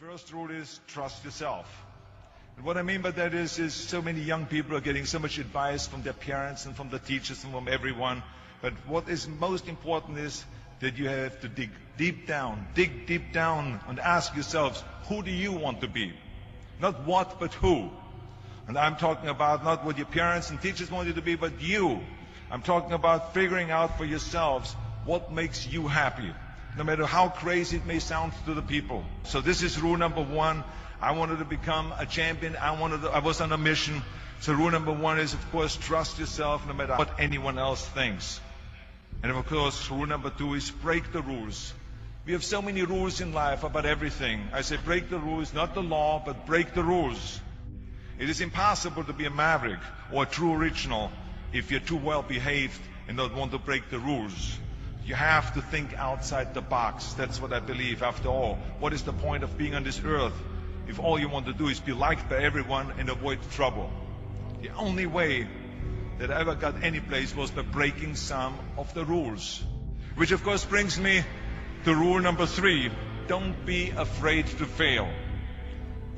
first rule is trust yourself. And what I mean by that is so many young people are getting so much advice from their parents and from the teachers and from everyone. But what is most important is that you have to dig deep down and ask yourselves, who do you want to be? Not what, but who. And I'm talking about not what your parents and teachers want you to be, but you. I'm talking about figuring out for yourselves what makes you happy, no matter how crazy it may sound to the people. So this is rule number one. I wanted to become a champion. I was on a mission. So rule number one is, of course, trust yourself no matter what anyone else thinks. And of course, rule number two is break the rules. We have so many rules in life about everything. I say break the rules, not the law, but break the rules. It is impossible to be a maverick or a true original if you're too well behaved and don't want to break the rules. You have to think outside the box. That's what I believe. After all, what is the point of being on this earth if all you want to do is be liked by everyone and avoid trouble? The only way that I ever got any place was by breaking some of the rules. Which of course brings me to rule number three. Don't be afraid to fail.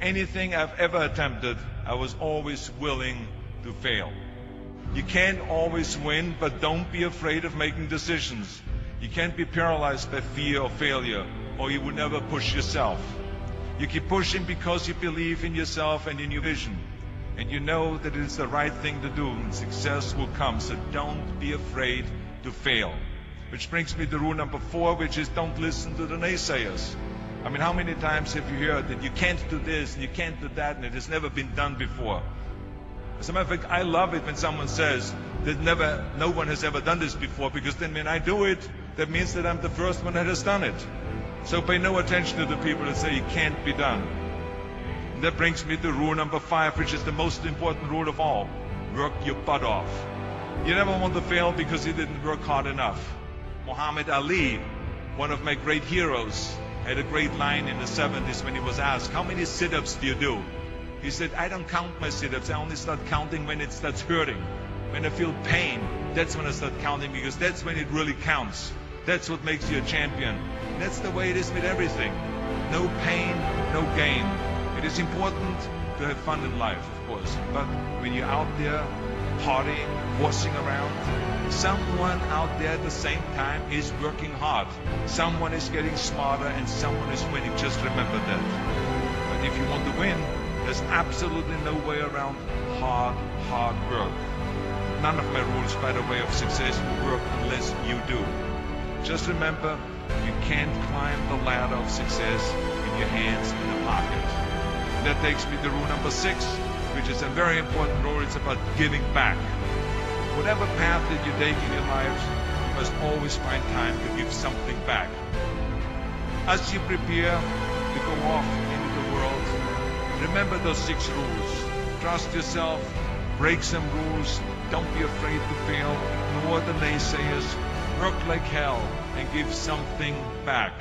Anything I've ever attempted, I was always willing to fail. You can't always win, but don't be afraid of making decisions. You can't be paralyzed by fear or failure, or you will never push yourself. You keep pushing because you believe in yourself and in your vision. And you know that it is the right thing to do, and success will come. So don't be afraid to fail. Which brings me to rule number four, which is don't listen to the naysayers. I mean, how many times have you heard that you can't do this and you can't do that and it has never been done before? As a matter of fact, I love it when someone says that no one has ever done this before, because then when I do it, that means that I'm the first one that has done it. So pay no attention to the people that say it can't be done. And that brings me to rule number five, which is the most important rule of all. Work your butt off. You never want to fail because you didn't work hard enough. Muhammad Ali, one of my great heroes, had a great line in the 70s when he was asked, how many sit-ups do you do? He said, I don't count my sit-ups. I only start counting when it starts hurting. When I feel pain, that's when I start counting, because that's when it really counts. That's what makes you a champion. And that's the way it is with everything. No pain, no gain. It is important to have fun in life, of course. But when you're out there partying, horsing around, someone out there at the same time is working hard. Someone is getting smarter and someone is winning. Just remember that. But if you want to win, there's absolutely no way around hard work. None of my rules, by the way, of success will work unless you do. Just remember, you can't climb the ladder of success with your hands in the pocket. And that takes me to rule number six, which is a very important rule. It's about giving back. Whatever path that you take in your lives, you must always find time to give something back. As you prepare to go off into the world, remember those 6 rules. Trust yourself, break some rules, don't be afraid to fail, ignore the naysayers, work like hell, and give something back.